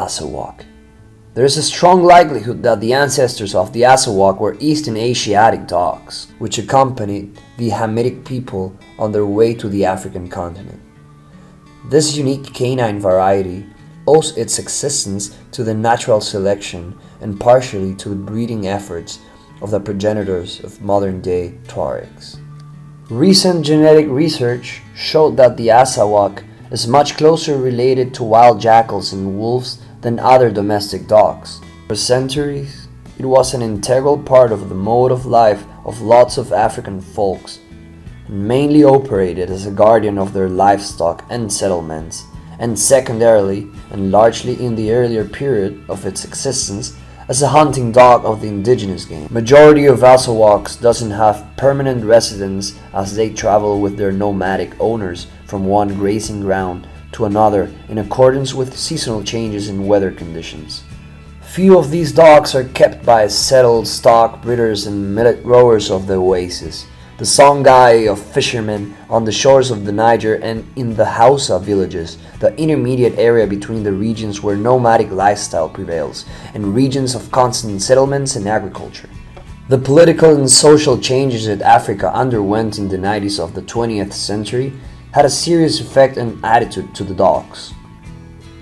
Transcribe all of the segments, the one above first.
Asawakh. There is a strong likelihood that the ancestors of the Azawakh were Eastern Asiatic dogs, which accompanied the Hamitic people on their way to the African continent. This unique canine variety owes its existence to the natural selection and partially to the breeding efforts of the progenitors of modern-day Tuaregs. Recent genetic research showed that the Azawakh is much closer related to wild jackals and wolves than other domestic dogs. For centuries, it was an integral part of the mode of life of lots of African folks, and mainly operated as a guardian of their livestock and settlements, and secondarily, and largely in the earlier period of its existence, as a hunting dog of the indigenous game. Majority of Azawaks doesn't have permanent residence as they travel with their nomadic owners from one grazing ground to another in accordance with seasonal changes in weather conditions. Few of these dogs are kept by settled stock breeders and millet growers of the oasis, the Songhai of fishermen on the shores of the Niger and in the Hausa villages, the intermediate area between the regions where nomadic lifestyle prevails, and regions of constant settlements and agriculture. The political and social changes that Africa underwent in the 90s of the 20th century had a serious effect and attitude to the dogs.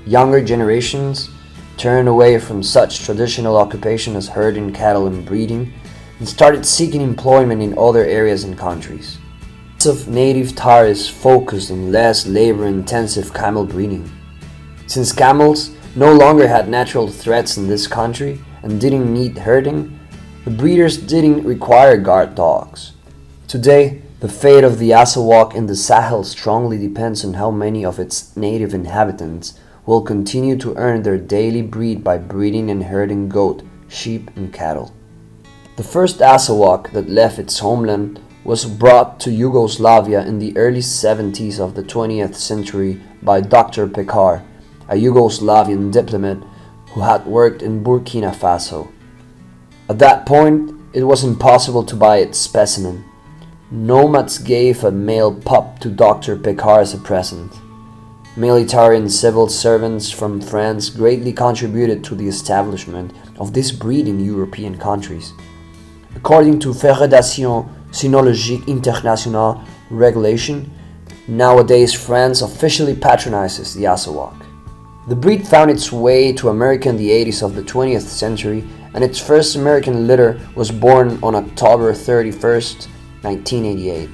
Younger generations turned away from such traditional occupation as herding cattle and breeding and started seeking employment in other areas and countries. Lots of native tourists focused on less labor-intensive camel breeding. Since camels no longer had natural threats in this country and didn't need herding, the breeders didn't require guard dogs. Today, the fate of the Azawakh in the Sahel strongly depends on how many of its native inhabitants will continue to earn their daily bread by breeding and herding goat, sheep, and cattle. The first Azawakh that left its homeland was brought to Yugoslavia in the early 70s of the 20th century by Dr. Pekar, a Yugoslavian diplomat who had worked in Burkina Faso. At that point, it was impossible to buy its specimen. Nomads gave a male pup to Dr. Pekar as a present. Military and civil servants from France greatly contributed to the establishment of this breed in European countries. According to Fédération Cynologique Internationale regulation, nowadays France officially patronizes the Azawakh. The breed found its way to America in the 80s of the 20th century, and its first American litter was born on October 31st, 1988.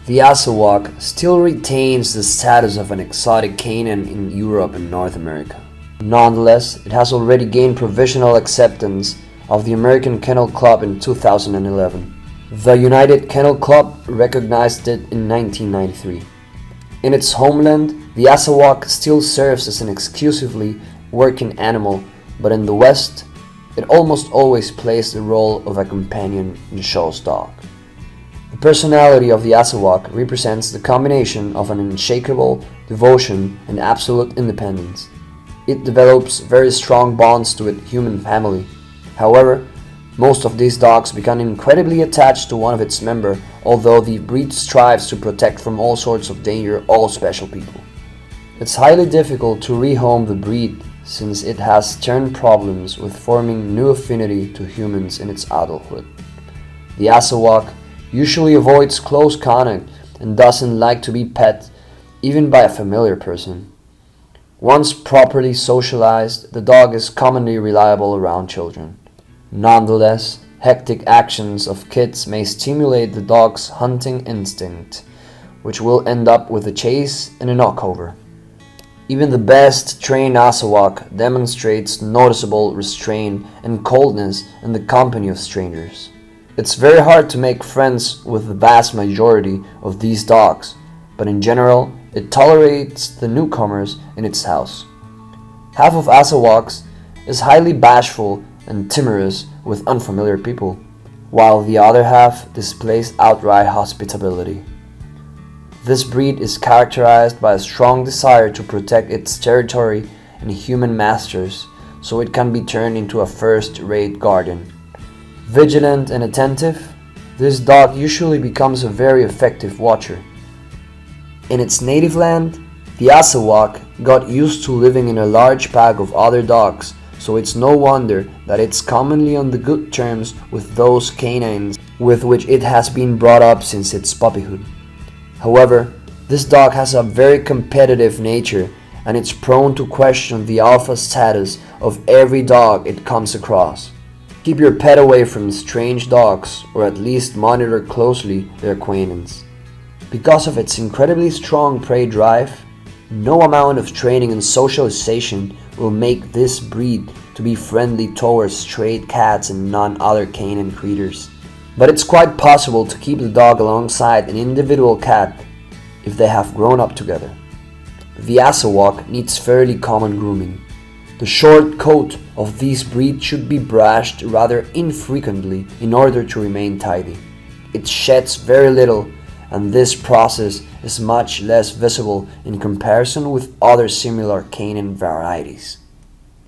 The Azawakh still retains the status of an exotic canine in Europe and North America. Nonetheless, it has already gained provisional acceptance of the American Kennel Club in 2011. The United Kennel Club recognized it in 1993. In its homeland, the Azawakh still serves as an exclusively working animal, but in the West, it almost always plays the role of a companion and show's dog. The personality of the Azawakh represents the combination of an unshakable devotion and absolute independence. It develops very strong bonds to its human family. However, most of these dogs become incredibly attached to one of its members, although the breed strives to protect from all sorts of danger all special people. It's highly difficult to rehome the breed since it has stern problems with forming new affinity to humans in its adulthood. The Azawakh usually avoids close contact and doesn't like to be pet even by a familiar person. Once properly socialized, the dog is commonly reliable around children. Nonetheless, hectic actions of kids may stimulate the dog's hunting instinct, which will end up with a chase and a knockover. Even the best trained Azawakh demonstrates noticeable restraint and coldness in the company of strangers. It's very hard to make friends with the vast majority of these dogs, but in general, it tolerates the newcomers in its house. Half of Azawaks is highly bashful and timorous with unfamiliar people, while the other half displays outright hospitality. This breed is characterized by a strong desire to protect its territory and human masters, so it can be turned into a first-rate guardian. Vigilant and attentive, this dog usually becomes a very effective watcher. In its native land, The Asawakh got used to living in a large pack of other dogs, so it's no wonder that it's commonly on the good terms with those canines with which it has been brought up since its puppyhood. However, this dog has a very competitive nature and it's prone to question the alpha status of every dog it comes across. Keep your pet away from strange dogs, or at least monitor closely their acquaintance. Because of its incredibly strong prey drive, no amount of training and socialization will make this breed to be friendly towards stray cats and non-other canine critters. But it's quite possible to keep the dog alongside an individual cat if they have grown up together. The Azawakh needs fairly common grooming. The short coat of this breed should be brushed rather infrequently in order to remain tidy. It sheds very little, and this process is much less visible in comparison with other similar canine varieties.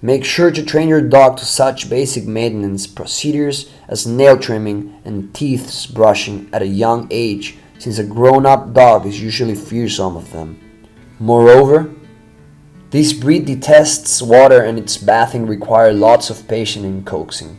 Make sure to train your dog to such basic maintenance procedures as nail trimming and teeth brushing at a young age, since a grown-up dog is usually fearsome of them. Moreover, this breed detests water and its bathing requires lots of patience and coaxing.